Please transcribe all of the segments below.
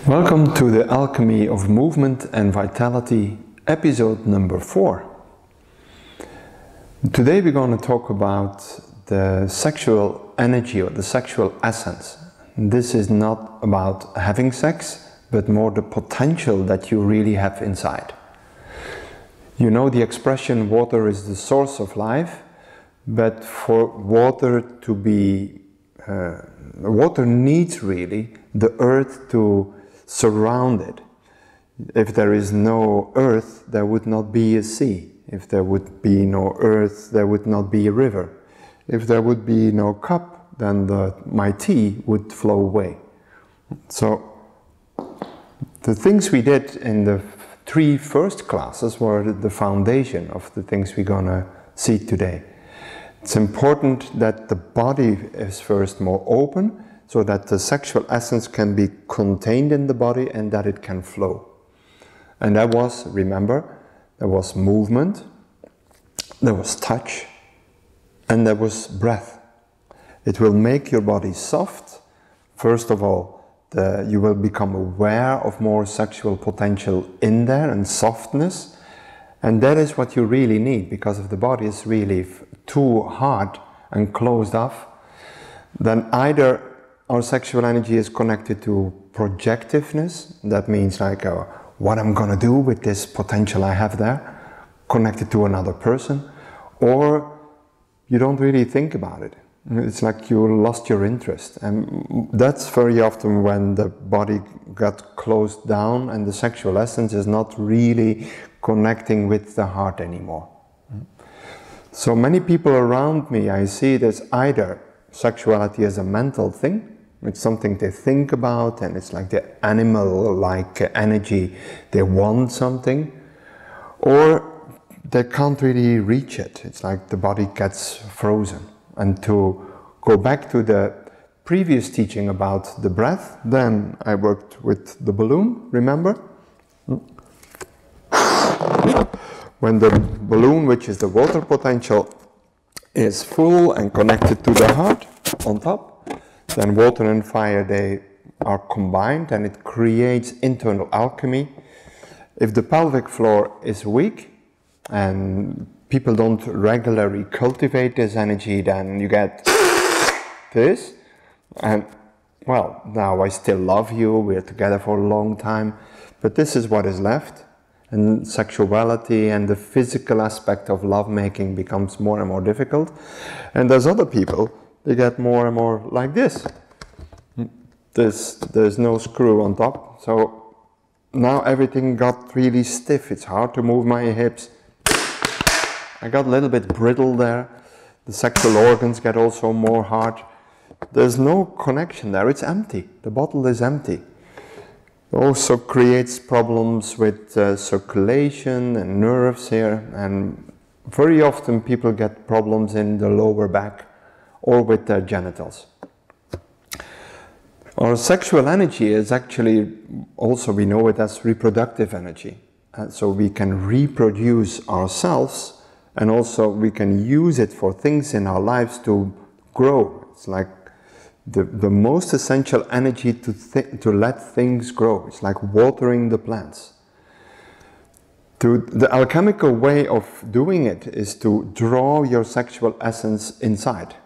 Welcome to the Alchemy of Movement and Vitality, episode number 4. Today we're going to talk about the sexual energy or the sexual essence. This is not about having sex, but more the potential that you really have inside. You know the expression, water is the source of life, but for water to be, water needs really the earth to surround it. If there is no earth, there would not be a sea. If there would be no earth, there would not be a river. If there would be no cup, then my tea would flow away. So the things we did in the 3 first classes were the foundation of the things we're gonna see today. It's important that the body is first more open, so that the sexual essence can be contained in the body and that it can flow. And that was, remember, there was movement, there was touch, and there was breath. It will make your body soft. First of all, you will become aware of more sexual potential in there and softness. And that is what you really need, because if the body is really too hard and closed off, then either our sexual energy is connected to projectiveness. That means like what I'm gonna do with this potential I have there, connected to another person, or you don't really think about it. It's like you lost your interest. And that's very often when the body got closed down and the sexual essence is not really connecting with the heart anymore. So many people around me, I see it as either sexuality as a mental thing. It's something they think about, and it's like the animal-like energy. They want something, or they can't really reach it. It's like the body gets frozen. And to go back to the previous teaching about the breath, then I worked with the balloon, remember? When the balloon, which is the water potential, is full and connected to the heart on top, then water and fire, they are combined and it creates internal alchemy. If the pelvic floor is weak and people don't regularly cultivate this energy, then you get this. And well, now I still love you, we're together for a long time, but this is what is left. And sexuality and the physical aspect of lovemaking becomes more and more difficult. And there's other people, they get more and more like this. There's no screw on top, so now everything got really stiff. It's hard to move my hips. I got a little bit brittle there. The sexual organs get also more hard. There's no connection there, it's empty. The bottle is empty. It also creates problems with circulation and nerves here, and very often people get problems in the lower back or with their genitals. Our sexual energy is actually, also we know it as reproductive energy. So we can reproduce ourselves, and also we can use it for things in our lives to grow. It's like the most essential energy to let things grow. It's like watering the plants. The alchemical way of doing it is to draw your sexual essence inside.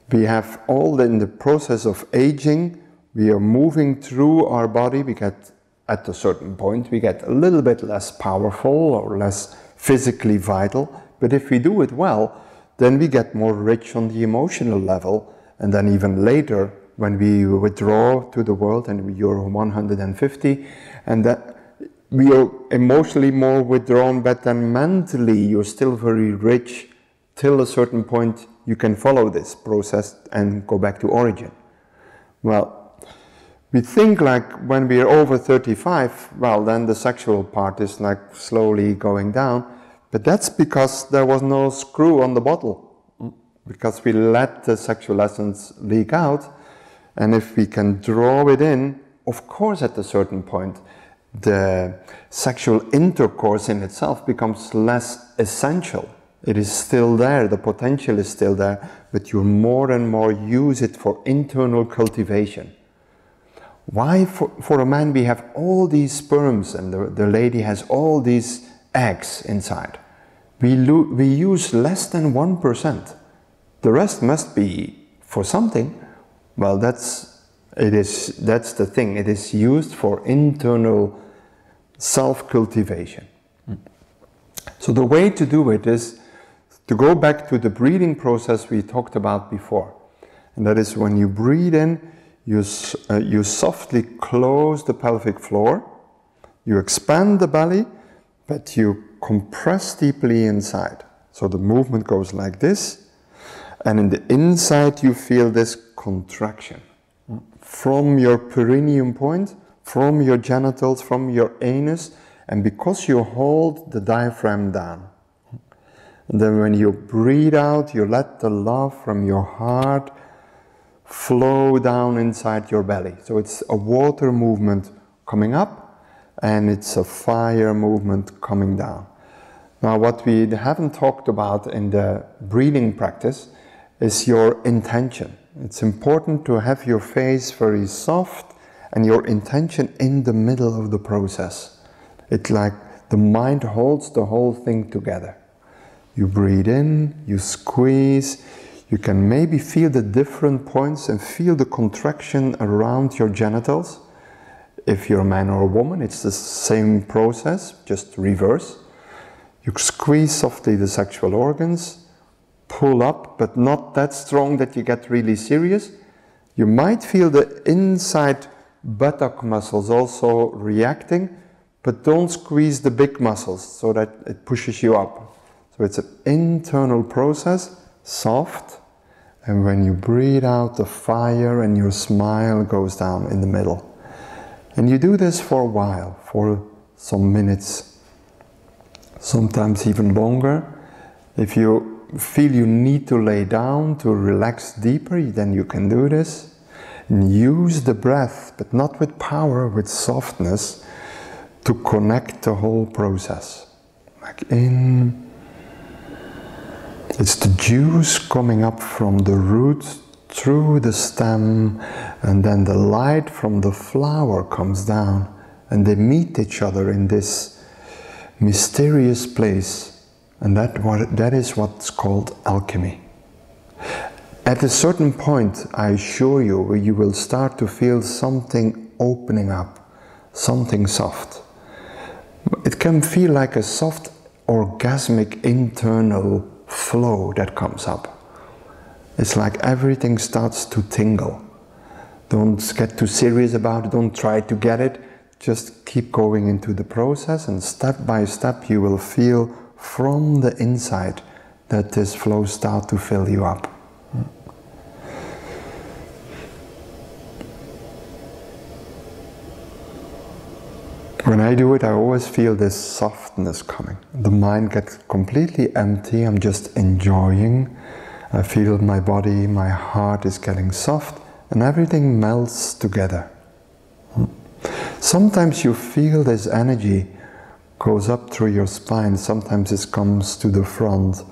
We have all in the process of aging, we are moving through our body, we get, at a certain point, we get a little bit less powerful or less physically vital, but if we do it well, then we get more rich on the emotional level, and then even later, when we withdraw to the world and you're 150, and that we are emotionally more withdrawn, but then mentally you're still very rich. Till a certain point you can follow this process and go back to origin. Well, we think like when we are over 35, well then the sexual part is like slowly going down, but that's because there was no screw on the bottle, because we let the sexual essence leak out, and if we can draw it in, of course at a certain point the sexual intercourse in itself becomes less essential. It is still there, the potential is still there, but you more and more use it for internal cultivation. Why for a man we have all these sperms and the lady has all these eggs inside? We use less than 1%. The rest must be for something. Well, that's the thing. It is used for internal self-cultivation. So the way to do it is to go back to the breathing process we talked about before. And that is when you breathe in, you softly close the pelvic floor, you expand the belly, but you compress deeply inside. So the movement goes like this, and in the inside you feel this contraction. From your perineum point, from your genitals, from your anus, and because you hold the diaphragm down. And then when you breathe out, you let the love from your heart flow down inside your belly. So it's a water movement coming up, and it's a fire movement coming down. Now, what we haven't talked about in the breathing practice is your intention. It's important to have your face very soft and your intention in the middle of the process. It's like the mind holds the whole thing together. You breathe in, you squeeze, you can maybe feel the different points and feel the contraction around your genitals. If you're a man or a woman, it's the same process, just reverse. You squeeze softly the sexual organs, pull up, but not that strong that you get really serious. You might feel the inside buttock muscles also reacting, but don't squeeze the big muscles so that it pushes you up. So it's an internal process, soft, and when you breathe out, the fire and your smile goes down in the middle. And you do this for a while, for some minutes, sometimes even longer. If you feel you need to lay down to relax deeper, then you can do this. And use the breath, but not with power, with softness, to connect the whole process. Like in. It's the juice coming up from the root through the stem, and then the light from the flower comes down, and they meet each other in this mysterious place, and that is what's called alchemy. At a certain point, I assure you, you will start to feel something opening up, something soft. It can feel like a soft, orgasmic internal flow that comes up. It's like everything starts to tingle. Don't get too serious about it, don't try to get it, just keep going into the process, and step by step you will feel from the inside that this flow starts to fill you up. When I do it, I always feel this softness coming. The mind gets completely empty, I'm just enjoying. I feel my body, my heart is getting soft, and everything melts together. Sometimes you feel this energy goes up through your spine, sometimes it comes to the front,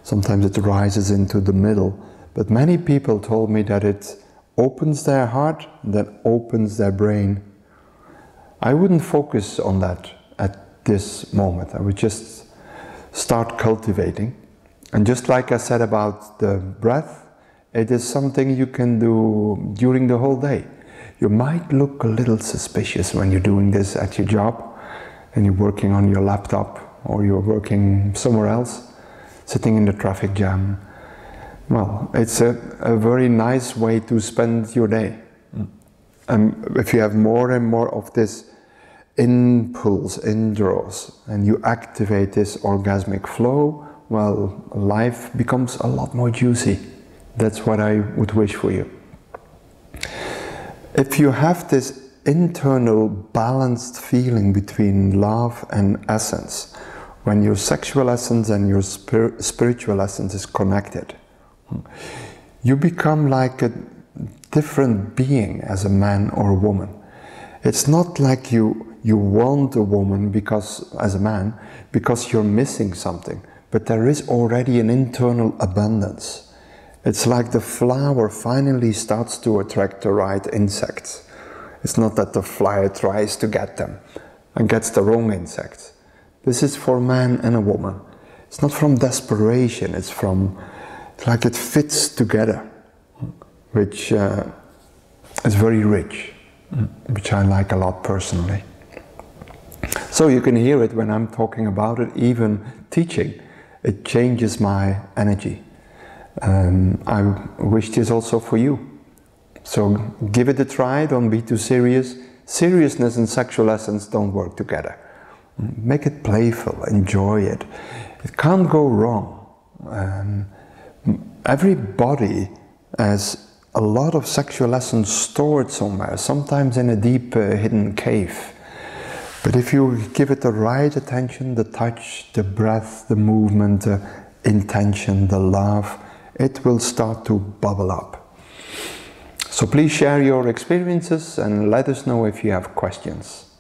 sometimes it rises into the middle. But many people told me that it opens their heart, then opens their brain. I wouldn't focus on that at this moment. I would just start cultivating. And just like I said about the breath, it is something you can do during the whole day. You might look a little suspicious when you're doing this at your job and you're working on your laptop or you're working somewhere else, sitting in the traffic jam. Well, it's a very nice way to spend your day. And if you have more and more of this impulse, indraws, and you activate this orgasmic flow, well, life becomes a lot more juicy. That's what I would wish for you. If you have this internal balanced feeling between love and essence, when your sexual essence and your spiritual essence is connected, you become like a different being as a man or a woman. It's not like you want a woman because, as a man, because you're missing something, but there is already an internal abundance. It's like the flower finally starts to attract the right insects. It's not that the fly tries to get them and gets the wrong insects. This is for a man and a woman. It's not from desperation, it's like it fits together, which is very rich, which I like a lot personally. So you can hear it when I'm talking about it, even teaching. It changes my energy. I wish this also for you. So give it a try, don't be too serious. Seriousness and sexual essence don't work together. Make it playful, enjoy it. It can't go wrong. Everybody has a lot of sexual essence stored somewhere, sometimes in a deep hidden cave. But if you give it the right attention, the touch, the breath, the movement, the intention, the love, it will start to bubble up. So please share your experiences and let us know if you have questions.